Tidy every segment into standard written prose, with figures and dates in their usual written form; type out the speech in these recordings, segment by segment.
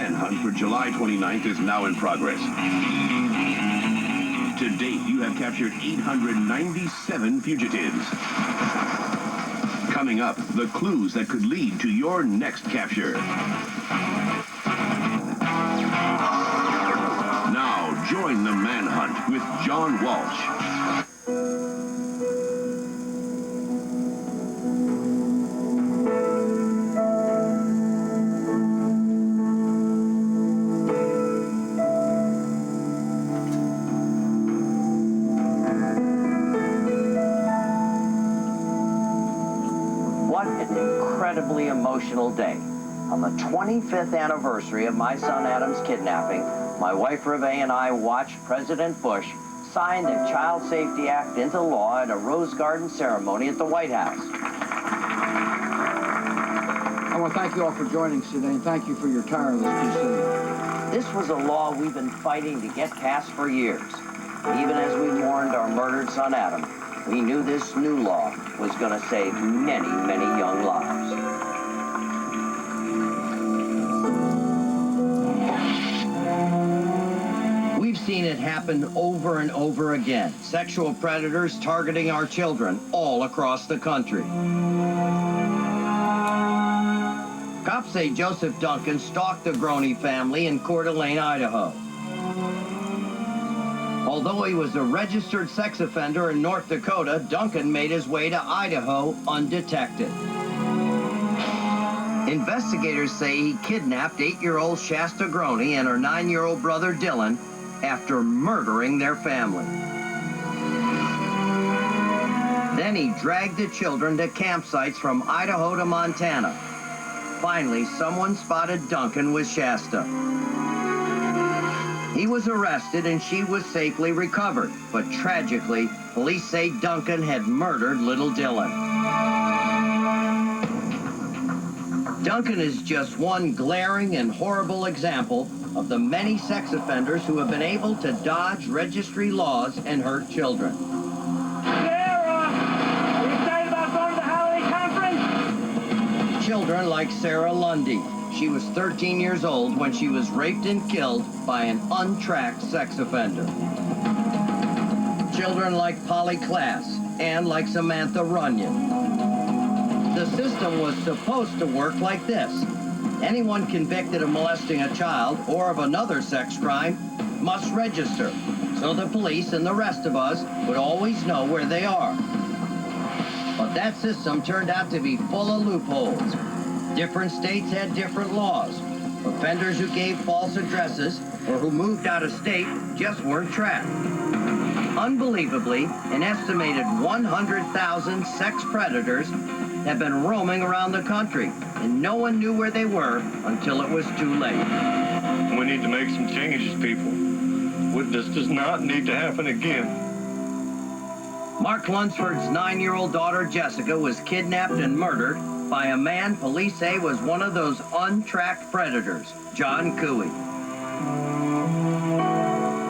manhunt for July 29th is now in progress. To date, you have captured 897 fugitives. Coming up, the clues that could lead to your next capture. Now, join the manhunt with John Walsh. What an incredibly emotional day. On the 25th anniversary of my son Adam's kidnapping, my wife Reve and I watched President Bush sign the Child Safety Act into law at a Rose Garden ceremony at the White House. I want to thank you all for joining us today, and thank you for your tireless crusade. This was a law we've been fighting to get passed for years. Even as we mourned our murdered son Adam, we knew this new law was going to save many, many young lives. We've seen it happen over and over again. Sexual predators targeting our children all across the country. Cops say Joseph Duncan stalked the Groney family in Coeur d'Alene, Idaho. Although he was a registered sex offender in North Dakota, Duncan made his way to Idaho undetected. Investigators say he kidnapped 8-year-old Shasta Groney and her 9-year-old brother Dylan after murdering their family. Then he dragged the children to campsites from Idaho to Montana. Finally, someone spotted Duncan with Shasta. He was arrested and she was safely recovered, but tragically, police say Duncan had murdered little Dylan. Duncan is just one glaring and horrible example of the many sex offenders who have been able to dodge registry laws and hurt children. Sarah! Are you excited about going to the holiday conference? Children like Sarah Lundy. She was 13 years old when she was raped and killed by an untracked sex offender. Children like Polly Klaas and like Samantha Runyon. The system was supposed to work like this. Anyone convicted of molesting a child or of another sex crime must register, so the police and the rest of us would always know where they are. But that system turned out to be full of loopholes. Different states had different laws. Offenders who gave false addresses or who moved out of state just weren't tracked. Unbelievably, an estimated 100,000 sex predators have been roaming around the country, and no one knew where they were until it was too late. We need to make some changes, people. This does not need to happen again. Mark Lunsford's 9-year-old daughter, Jessica, was kidnapped and murdered by a man police say was one of those untracked predators, John Cooey.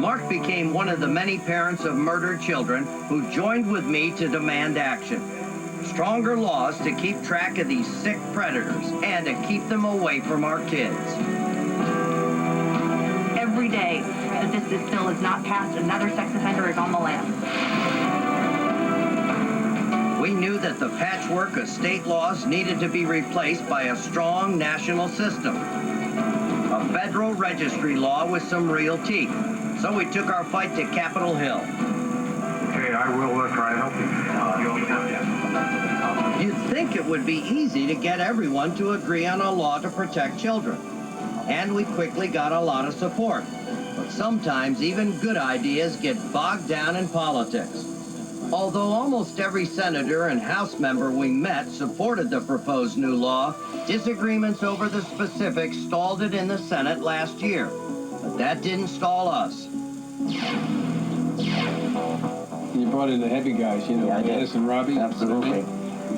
Mark became one of the many parents of murdered children who joined with me to demand action. Stronger laws to keep track of these sick predators and to keep them away from our kids. Every day that this bill is not passed, another sex offender is on the lam. We knew that the patchwork of state laws needed to be replaced by a strong national system. A federal registry law with some real teeth. So we took our fight to Capitol Hill. Okay, I will try to help you. You'd think it would be easy to get everyone to agree on a law to protect children. And we quickly got a lot of support. But sometimes even good ideas get bogged down in politics. Although almost every senator and House member we met supported the proposed new law, disagreements over the specifics stalled it in the Senate last year. But that didn't stall us. You brought in the heavy guys, you know, Yeah, I did. Dennis and Robbie. Absolutely.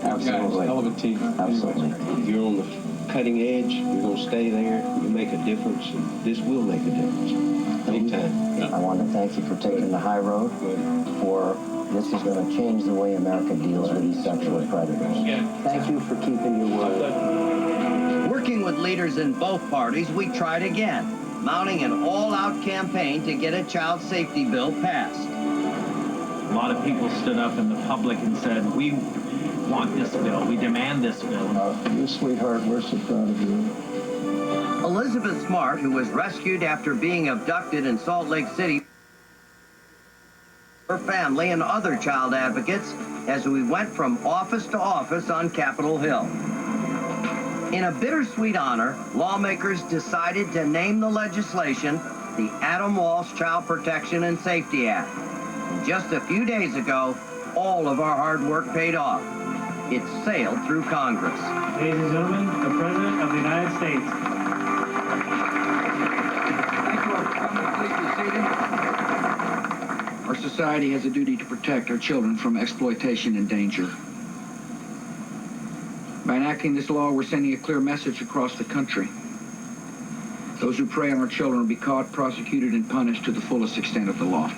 Absolutely. Hell of a team. Absolutely. If you're on the cutting edge, you're going to stay there, you make a difference, and this will make a difference. Anytime. I want to thank you for taking the high road. This is going to change the way America deals with these sexual predators. Thank you for keeping your word. Working Working with leaders in both parties, we tried again, mounting an all-out campaign to get a child safety bill passed. A lot of people stood up in the public and said, we want this bill, we demand this bill. You sweetheart, we're so proud of you. Elizabeth Smart, who was rescued after being abducted in Salt Lake City, her family and other child advocates as we went from office to office on Capitol Hill. In a bittersweet honor, lawmakers decided to name the legislation the Adam Walsh Child Protection and Safety Act. And just a few days ago, all of our hard work paid off. It sailed through Congress. Ladies and gentlemen, the President of the United States. Thank you all for coming. Please be seated. Our society has a duty to protect our children from exploitation and danger. By enacting this law, we're sending a clear message across the country. Those who prey on our children will be caught, prosecuted, and punished to the fullest extent of the law.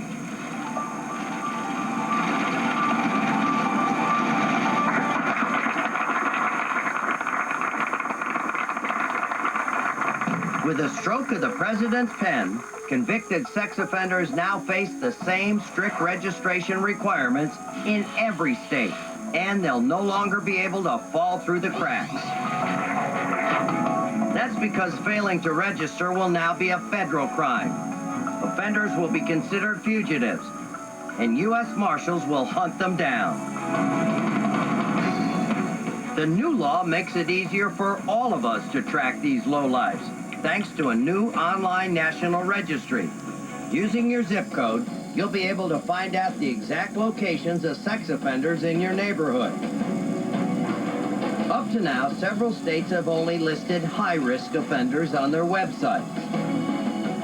With a stroke of the president's pen, convicted sex offenders now face the same strict registration requirements in every state, and they'll no longer be able to fall through the cracks. That's because failing to register will now be a federal crime. Offenders will be considered fugitives, and U.S. Marshals will hunt them down. The new law makes it easier for all of us to track these lowlifes, thanks to a new online national registry. Using your zip code, you'll be able to find out the exact locations of sex offenders in your neighborhood. Up to now, several states have only listed high-risk offenders on their websites.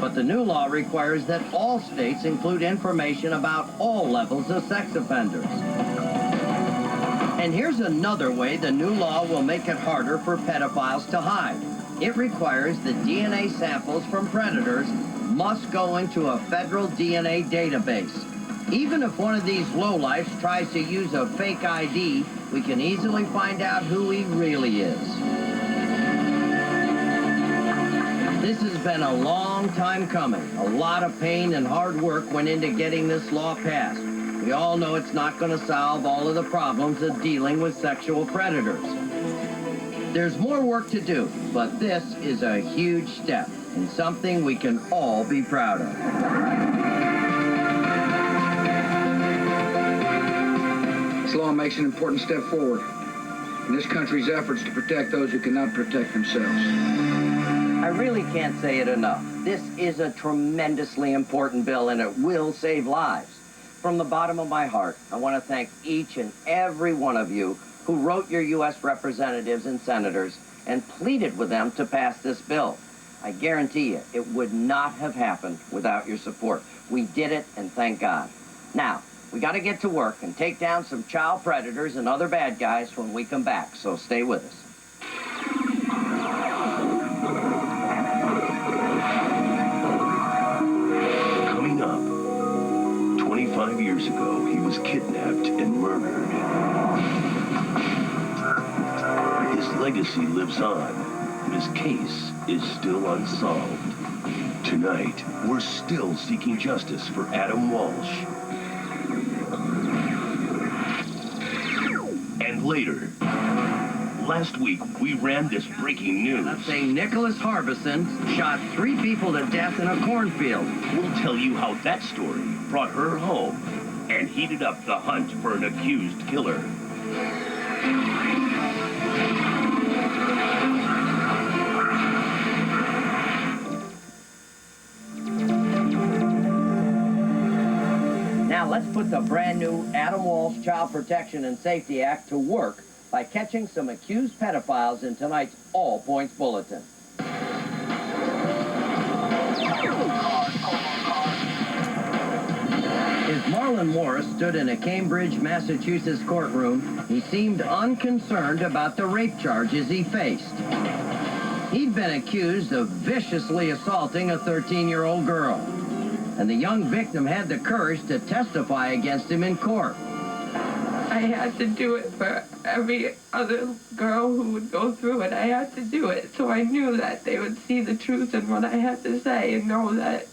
But the new law requires that all states include information about all levels of sex offenders. And here's another way the new law will make it harder for pedophiles to hide. It requires the DNA samples from predators must go into a federal DNA database. Even if one of these lowlifes tries to use a fake ID, we can easily find out who he really is. This has been a long time coming. A lot of pain and hard work went into getting this law passed. We all know it's not going to solve all of the problems of dealing with sexual predators. There's more work to do, but this is a huge step and something we can all be proud of. This law makes an important step forward in this country's efforts to protect those who cannot protect themselves. I really can't say it enough. This is a tremendously important bill, and it will save lives. From the bottom of my heart, I want to thank each and every one of you who wrote your U.S. representatives and senators and pleaded with them to pass this bill. I guarantee you, it would not have happened without your support. We did it, and thank God. Now, we got to get to work and take down some child predators and other bad guys when we come back, so stay with us. Coming up, 25 years ago, he was kidnapped and murdered. His legacy lives on, and his case is still unsolved. Tonight, we're still seeking justice for Adam Walsh. And later, last week, we ran this breaking news. Saying Nicholas Harbison shot 3 people to death in a cornfield. We'll tell you how that story brought her home and heated up the hunt for an accused killer. Now let's put the brand new Adam Walsh Child Protection and Safety Act to work by catching some accused pedophiles in tonight's All Points Bulletin. As Marlon Morris stood in a Cambridge, Massachusetts courtroom, he seemed unconcerned about the rape charges he faced. He'd been accused of viciously assaulting a 13-year-old girl, and the young victim had the courage to testify against him in court. I I had to do it for every other girl who would go through it. I had to do it. So I knew that they would see the truth in what I had to say and know that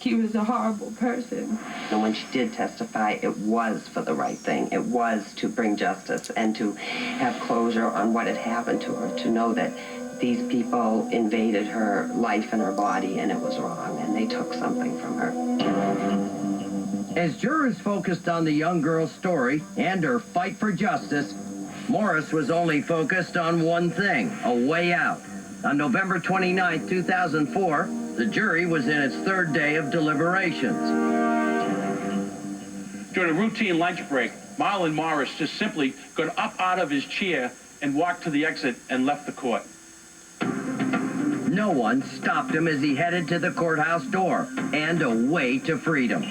he was a horrible person. And when she did testify, it was for the right thing. It was to bring justice and to have closure on what had happened to her, to know that these people invaded her life and her body, and it was wrong, and they took something from her. As jurors focused on the young girl's story and her fight for justice, Morris was only focused on one thing, a way out. On November 29, 2004, the jury was in its third day of deliberations. During a routine lunch break, Marlon Morris just simply got up out of his chair and walked to the exit and left the court. No one stopped him as he headed to the courthouse door and away to freedom.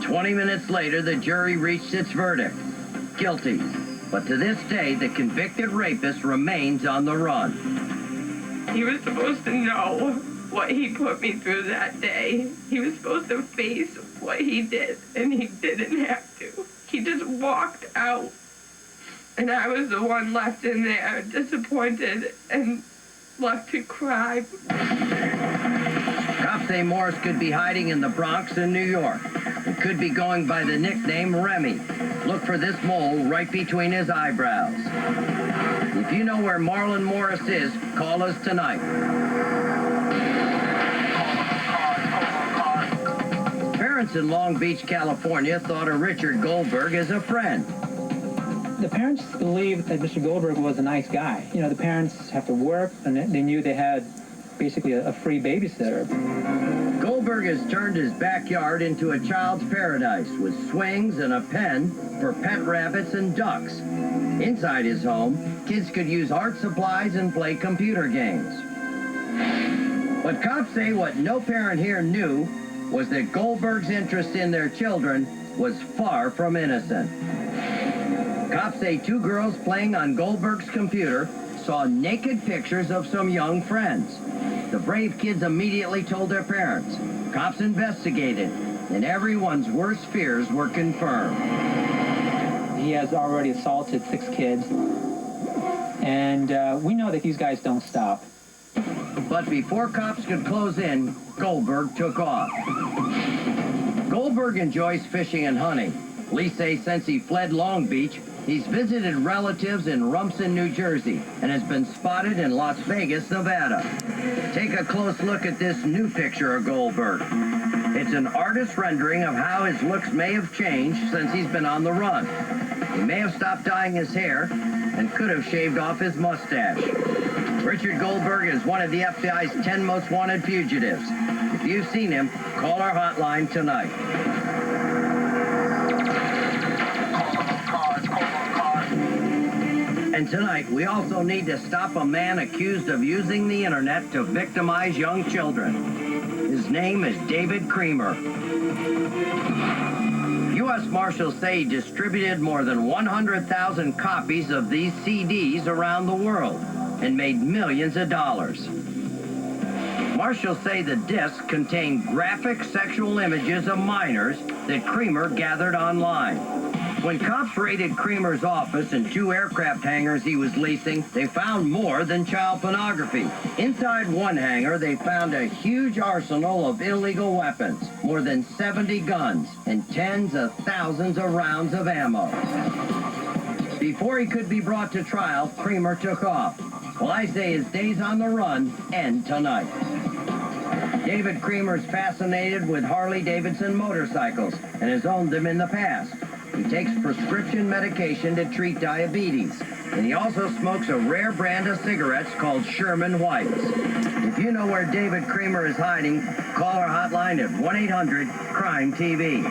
20 minutes later, the jury reached its verdict, guilty. But to this day, the convicted rapist remains on the run. He was supposed to know what he put me through that day. He was supposed to face what he did, and he didn't have to. He just walked out, and I was the one left in there, disappointed and left to cry. Cops say Morris could be hiding in the Bronx in New York. It could be going by the nickname Remy. Look for this mole right between his eyebrows. If you know where Marlon Morris is, call us tonight. Parents in Long Beach, California thought of Richard Goldberg as a friend. The parents believed that Mr. Goldberg was a nice guy. You know, the parents have to work, and they knew they had basically a free babysitter. Goldberg has turned his backyard into a child's paradise with swings and a pen for pet rabbits and ducks. Inside his home, kids could use art supplies and play computer games. But cops say what no parent here knew was that Goldberg's interest in their children was far from innocent. Cops say two girls playing on Goldberg's computer saw naked pictures of some young friends. The brave kids immediately told their parents. Cops investigated, and everyone's worst fears were confirmed. He has already assaulted 6 kids, and we know that these guys don't stop. But before cops could close in, Goldberg took off. Goldberg enjoys fishing and hunting. Police say since he fled Long Beach, he's visited relatives in Rumson, New Jersey, and has been spotted in Las Vegas, Nevada. Take a close look at this new picture of Goldberg. It's an artist's rendering of how his looks may have changed since he's been on the run. He may have stopped dyeing his hair and could have shaved off his mustache. Richard Goldberg is one of the FBI's 10 most wanted fugitives. If you've seen him, call our hotline tonight. And tonight, we also need to stop a man accused of using the internet to victimize young children. His name is David Creamer. U.S. Marshals say he distributed more than 100,000 copies of these CDs around the world and made millions of dollars. Marshals say the discs contain graphic sexual images of minors that Creamer gathered online. When cops raided Creamer's office and 2 aircraft hangars he was leasing, they found more than child pornography. Inside one hangar, they found a huge arsenal of illegal weapons, more than 70 guns, and tens of thousands of rounds of ammo. Before he could be brought to trial, Creamer took off. Well, I say his days on the run end tonight. David Creamer's fascinated with Harley-Davidson motorcycles and has owned them in the past. He takes prescription medication to treat diabetes, and he also smokes a rare brand of cigarettes called Sherman Whites. If you know where David Creamer is hiding, call our hotline at 1-800-CRIME-TV.